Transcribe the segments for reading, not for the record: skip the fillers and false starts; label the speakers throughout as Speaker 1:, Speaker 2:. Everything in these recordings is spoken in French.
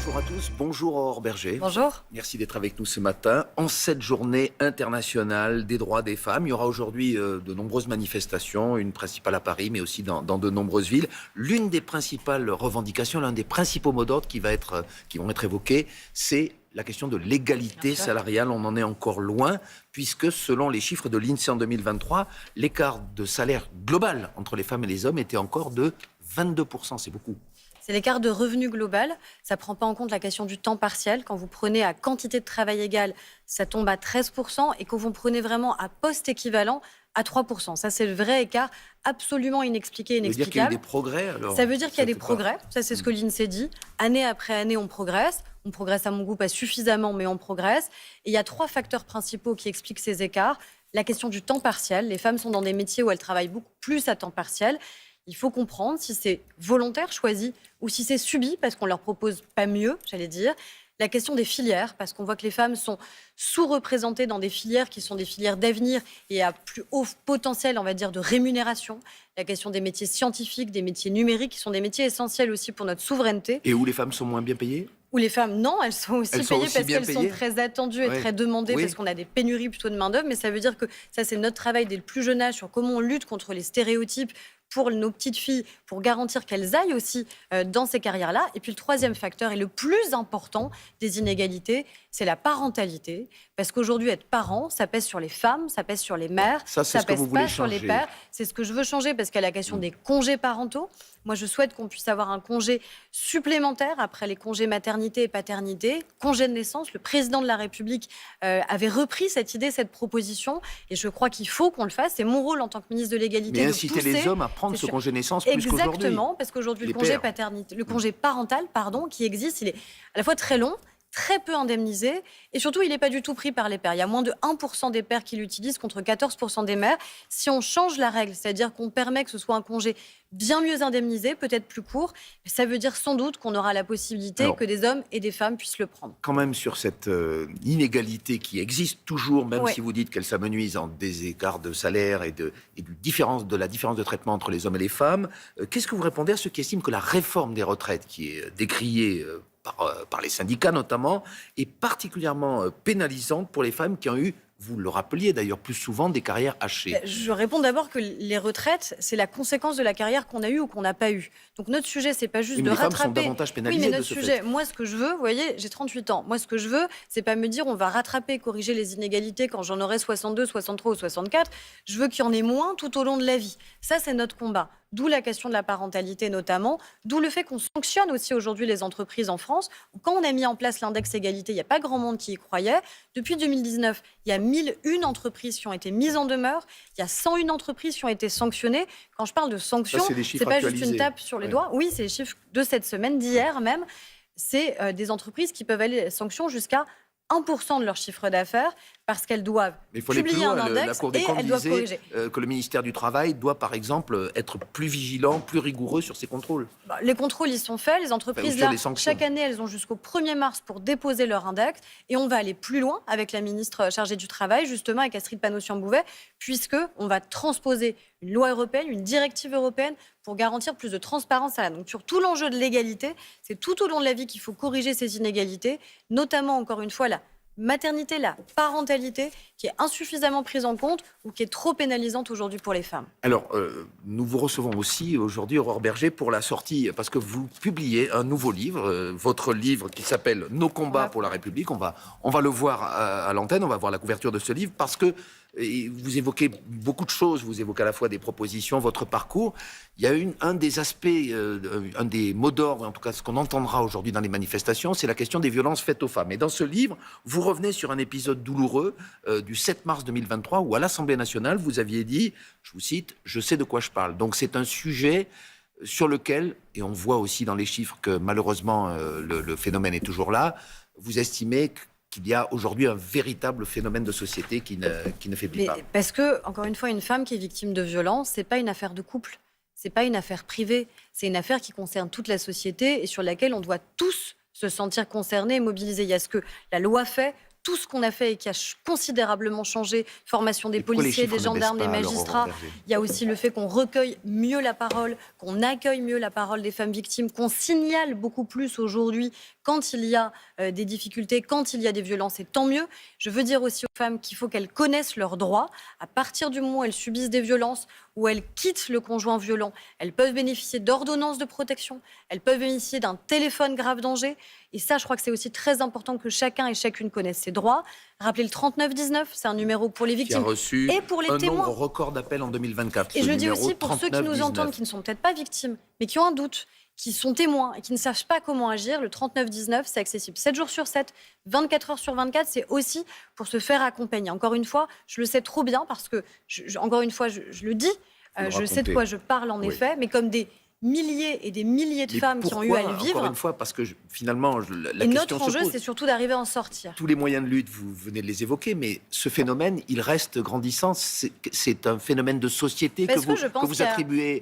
Speaker 1: Bonjour à tous, bonjour Aurore Berger.
Speaker 2: Bonjour.
Speaker 1: Merci d'être avec nous ce matin. En cette journée internationale des droits des femmes, il y aura aujourd'hui de nombreuses manifestations, une principale à Paris, mais aussi dans de nombreuses villes. L'une des principales revendications, l'un des principaux mots d'ordre qui vont être évoqués, c'est la question de l'égalité salariale. On en est encore loin, puisque selon les chiffres de l'INSEE en 2023, l'écart de salaire global entre les femmes et les hommes était encore de 22%. C'est beaucoup.
Speaker 2: C'est l'écart de revenu global. Ça ne prend pas en compte la question du temps partiel. Quand vous prenez à quantité de travail égale, ça tombe à 13%. Et quand vous prenez vraiment à poste équivalent, à 3%. Ça, c'est le vrai écart absolument inexpliqué, inexplicable.
Speaker 1: Ça veut dire qu'il y a eu des progrès alors?
Speaker 2: Ça veut dire qu'il y a des progrès. Ça, c'est ce que l'INSEE dit. Année après année, on progresse. On progresse à mon goût pas suffisamment, mais on progresse. Et il y a 3 facteurs principaux qui expliquent ces écarts. La question du temps partiel. Les femmes sont dans des métiers où elles travaillent beaucoup plus à temps partiel. Il faut comprendre si c'est volontaire, choisi, ou si c'est subi, parce qu'on ne leur propose pas mieux, j'allais dire. La question des filières, parce qu'on voit que les femmes sont sous-représentées dans des filières qui sont des filières d'avenir et à plus haut potentiel, on va dire, de rémunération. La question des métiers scientifiques, des métiers numériques, qui sont des métiers essentiels aussi pour notre souveraineté.
Speaker 1: Et où les femmes sont moins bien payées?
Speaker 2: Où les femmes, non, elles sont aussi payées parce qu'elles sont très attendues et très demandées, parce qu'on a des pénuries plutôt de main-d'œuvre. Mais ça veut dire que ça, c'est notre travail dès le plus jeune âge sur comment on lutte contre les stéréotypes pour nos petites filles, pour garantir qu'elles aillent aussi dans ces carrières-là. Et puis le troisième facteur, et le plus important des inégalités, c'est la parentalité. Parce qu'aujourd'hui, être parent, ça pèse sur les femmes, ça pèse sur les mères, ça pèse pas sur les pères. C'est ce que je veux changer, parce qu'il y a la question des congés parentaux. Moi, je souhaite qu'on puisse avoir un congé supplémentaire après les congés maternité et paternité, congé de naissance. Le président de la République avait repris cette idée, cette proposition, et je crois qu'il faut qu'on le fasse. C'est mon rôle en tant que ministre de l'égalité
Speaker 1: mais
Speaker 2: de
Speaker 1: inciter
Speaker 2: pousser
Speaker 1: les hommes à prendre ce congé de naissance plus qu'aujourd'hui.
Speaker 2: Exactement, parce qu'aujourd'hui, le congé paternité, le congé parental, qui existe, il est à la fois très long, très peu indemnisé, et surtout, il n'est pas du tout pris par les pères. Il y a moins de 1% des pères qui l'utilisent contre 14% des mères. Si on change la règle, c'est-à-dire qu'on permet que ce soit un congé bien mieux indemnisé, peut-être plus court, ça veut dire sans doute qu'on aura la possibilité que des hommes et des femmes puissent le prendre.
Speaker 1: Quand même sur cette inégalité qui existe toujours, même si vous dites qu'elle s'amenuise en des écarts de salaire et de la différence de traitement entre les hommes et les femmes, qu'est-ce que vous répondez à ceux qui estiment que la réforme des retraites, qui est décriée par les syndicats notamment, est particulièrement pénalisante pour les femmes qui ont eu, vous le rappeliez d'ailleurs plus souvent, des carrières hachées?
Speaker 2: Je réponds d'abord que les retraites, c'est la conséquence de la carrière qu'on a eue ou qu'on n'a pas eue. Donc notre sujet, c'est pas juste de rattraper...
Speaker 1: Les femmes sont davantage pénalisées
Speaker 2: mais notre
Speaker 1: de ce
Speaker 2: sujet,
Speaker 1: fait.
Speaker 2: moi ce que je veux, vous voyez, j'ai 38 ans. Moi ce que je veux, c'est pas me dire on va rattraper, corriger les inégalités quand j'en aurai 62, 63 ou 64. Je veux qu'il y en ait moins tout au long de la vie. Ça, c'est notre combat. D'où la question de la parentalité notamment, d'où le fait qu'on sanctionne aussi aujourd'hui les entreprises en France. Quand on a mis en place l'index égalité, il n'y a pas grand monde qui y croyait. Depuis 2019, il y a 1001 entreprises qui ont été mises en demeure, il y a 101 entreprises qui ont été sanctionnées. Quand je parle de sanctions, c'est pas juste une tape sur les doigts. Oui, c'est les chiffres de cette semaine, d'hier même. C'est des entreprises qui peuvent aller sanctions jusqu'à 1% de leur chiffre d'affaires parce qu'elles doivent publier un index
Speaker 1: la Cour des
Speaker 2: et
Speaker 1: comptes
Speaker 2: elles doivent
Speaker 1: disait
Speaker 2: corriger.
Speaker 1: Que le ministère du Travail doit, par exemple, être plus vigilant, plus rigoureux sur ses contrôles.
Speaker 2: Les contrôles, ils sont faits. Les entreprises, là, chaque année, elles ont jusqu'au 1er mars pour déposer leur index. Et on va aller plus loin avec la ministre chargée du Travail, justement, avec Astrid Panosyan-Bouvet, puisqu'on va transposer une loi européenne, une directive européenne, pour garantir plus de transparence à la. Donc, sur tout l'enjeu de l'égalité, c'est tout au long de la vie qu'il faut corriger ces inégalités, notamment, encore une fois, la maternité, la parentalité, qui est insuffisamment prise en compte ou qui est trop pénalisante aujourd'hui pour les femmes.
Speaker 1: Alors, nous vous recevons aussi aujourd'hui, Aurore Berger, pour la sortie, parce que vous publiez un nouveau livre, votre livre qui s'appelle « Nos combats pour la République ». On va le voir à l'antenne, on va voir la couverture de ce livre, parce que vous évoquez beaucoup de choses, vous évoquez à la fois des propositions, votre parcours. Il y a un des aspects, un des mots d'ordre, en tout cas ce qu'on entendra aujourd'hui dans les manifestations, c'est la question des violences faites aux femmes. Et dans ce livre, vous revenez sur un épisode douloureux du 7 mars 2023 où à l'Assemblée nationale, vous aviez dit, je vous cite, « Je sais de quoi je parle ». Donc c'est un sujet sur lequel, et on voit aussi dans les chiffres que malheureusement le phénomène est toujours là, vous estimez qu'il y a aujourd'hui un véritable phénomène de société qui ne faiblit pas.
Speaker 2: Parce que, encore une fois, une femme qui est victime de violence, c'est pas une affaire de couple, c'est pas une affaire privée, c'est une affaire qui concerne toute la société et sur laquelle on doit tous se sentir concernés et mobilisés. Il y a ce que la loi fait, tout ce qu'on a fait et qui a considérablement changé, formation des policiers, des gendarmes, des magistrats. Il y a aussi le fait qu'on recueille mieux la parole, qu'on accueille mieux la parole des femmes victimes, qu'on signale beaucoup plus aujourd'hui quand il y a des difficultés, quand il y a des violences, et tant mieux. Je veux dire aussi aux femmes qu'il faut qu'elles connaissent leurs droits. À partir du moment où elles subissent des violences, où elles quittent le conjoint violent, elles peuvent bénéficier d'ordonnances de protection, elles peuvent bénéficier d'un téléphone grave danger. Et ça, je crois que c'est aussi très important que chacun et chacune connaisse ses droits. Rappelez le 3919, c'est un numéro pour les victimes et pour les témoins.
Speaker 1: Un nombre record d'appels en 2024.
Speaker 2: Et je le dis aussi pour ceux qui nous entendent, qui ne sont peut-être pas victimes, mais qui ont un doute, qui sont témoins et qui ne savent pas comment agir, le 3919, c'est accessible 7 jours sur 7, 24 heures sur 24, c'est aussi pour se faire accompagner. Encore une fois, je le sais trop bien parce que, encore une fois, je le dis, je sais de quoi je parle en effet, mais comme des milliers et des milliers de femmes qui ont eu à le vivre.
Speaker 1: Encore une fois, parce que finalement, la question se pose.
Speaker 2: Notre enjeu, c'est surtout d'arriver à en sortir.
Speaker 1: Tous les moyens de lutte, vous venez de les évoquer, mais ce phénomène, il reste grandissant. C'est un phénomène de société que vous attribuez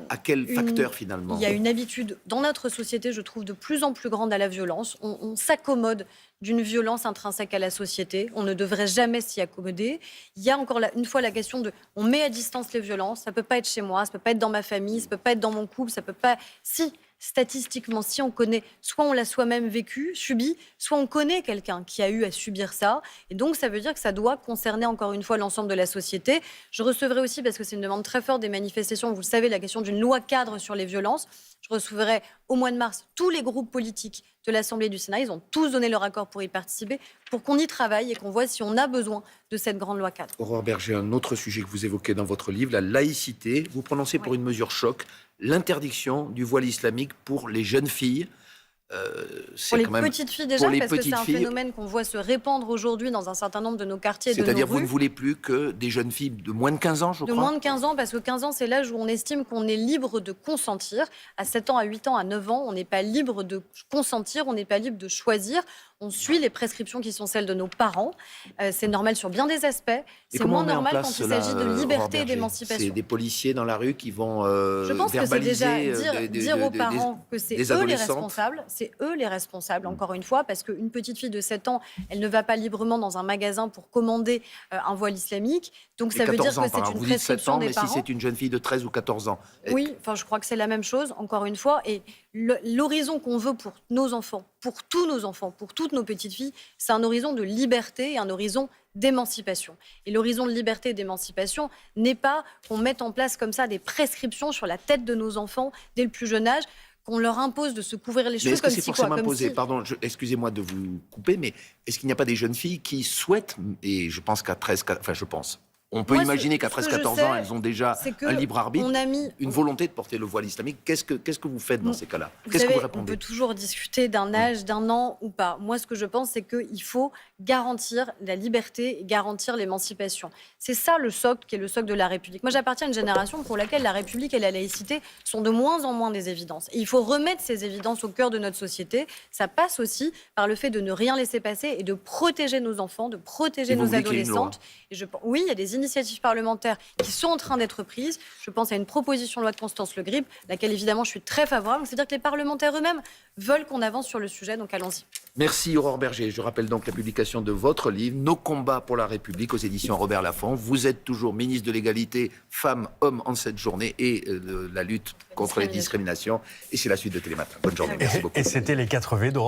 Speaker 1: à quel facteur finalement?
Speaker 2: Il y a une habitude dans notre société, je trouve, de plus en plus grande à la violence. On s'accommode d'une violence intrinsèque à la société. On ne devrait jamais s'y accommoder. Il y a encore une fois la question de... On met à distance les violences. Ça ne peut pas être chez moi, ça ne peut pas être dans ma famille, ça ne peut pas être dans mon couple, ça ne peut pas... Si, statistiquement, si on connaît, soit on l'a soi-même vécu, subi, soit on connaît quelqu'un qui a eu à subir ça. Et donc, ça veut dire que ça doit concerner encore une fois l'ensemble de la société. Je recevrai aussi, parce que c'est une demande très forte des manifestations, vous le savez, la question d'une loi cadre sur les violences. Je recevrai au mois de mars tous les groupes politiques de l'Assemblée et du Sénat. Ils ont tous donné leur accord pour y participer, pour qu'on y travaille et qu'on voit si on a besoin de cette grande loi cadre.
Speaker 1: Aurore Bergé, un autre sujet que vous évoquez dans votre livre, la laïcité. Vous prononcez pour une mesure choc, l'interdiction du voile islamique pour les jeunes filles.
Speaker 2: Pour les petites filles déjà, parce que c'est un phénomène qu'on voit se répandre aujourd'hui dans un certain nombre de nos quartiers et de nos rues.
Speaker 1: C'est-à-dire vous ne voulez plus que des jeunes filles de moins de 15 ans, je crois?
Speaker 2: De moins de 15 ans, parce que 15 ans, c'est l'âge où on estime qu'on est libre de consentir. À 7 ans, à 8 ans, à 9 ans, on n'est pas libre de consentir, on n'est pas libre de choisir. On suit les prescriptions qui sont celles de nos parents. C'est normal sur bien des aspects. C'est moins normal quand il s'agit de liberté et d'émancipation.
Speaker 1: C'est des policiers dans la rue qui vont
Speaker 2: je pense que c'est déjà dire aux parents que c'est eux les responsables. C'est eux les responsables, encore une fois, parce qu'une petite fille de 7 ans, elle ne va pas librement dans un magasin pour commander un voile islamique. Donc ça veut dire que c'est une prescription des parents.
Speaker 1: Mais si c'est une jeune fille de 13 ou 14 ans.
Speaker 2: Oui, enfin, je crois que c'est la même chose, encore une fois. Et l'horizon qu'on veut pour nos enfants, pour tous nos enfants, pour toutes nos petites filles, c'est un horizon de liberté et un horizon d'émancipation. Et l'horizon de liberté et d'émancipation n'est pas qu'on mette en place comme ça des prescriptions sur la tête de nos enfants dès le plus jeune âge, qu'on leur impose de se couvrir les cheveux.
Speaker 1: Est-ce que c'est forcément imposé? Pardon, excusez-moi de vous couper, mais est-ce qu'il n'y a pas des jeunes filles qui souhaitent, et je pense qu'à 13, enfin je pense, on peut imaginer qu'à 13-14 ans, elles ont déjà un libre arbitre, une volonté de porter le voile islamique. Qu'est-ce que vous faites dans ces cas-là? Qu'est-ce que vous répondez?
Speaker 2: On peut toujours discuter d'un âge, d'un an ou pas. Moi, ce que je pense, c'est qu'il faut garantir la liberté et garantir l'émancipation. C'est ça le socle qui est le socle de la République. Moi, j'appartiens à une génération pour laquelle la République et la laïcité sont de moins en moins des évidences. Et il faut remettre ces évidences au cœur de notre société. Ça passe aussi par le fait de ne rien laisser passer et de protéger nos enfants, de protéger nos adolescentes. Oui, il y a des initiatives parlementaires qui sont en train d'être prises. Je pense à une proposition de loi de Constance Le Grip, laquelle évidemment je suis très favorable. C'est-à-dire que les parlementaires eux-mêmes veulent qu'on avance sur le sujet, donc allons-y.
Speaker 1: Merci Aurore Bergé. Je rappelle donc la publication de votre livre, Nos combats pour la République, aux éditions Robert Laffont. Vous êtes toujours ministre de l'égalité femmes-hommes en cette journée et de la lutte contre les discriminations. Et c'est la suite de Télématin. Bonne journée. Merci beaucoup.
Speaker 3: Et c'était les 4 V d'Aurore.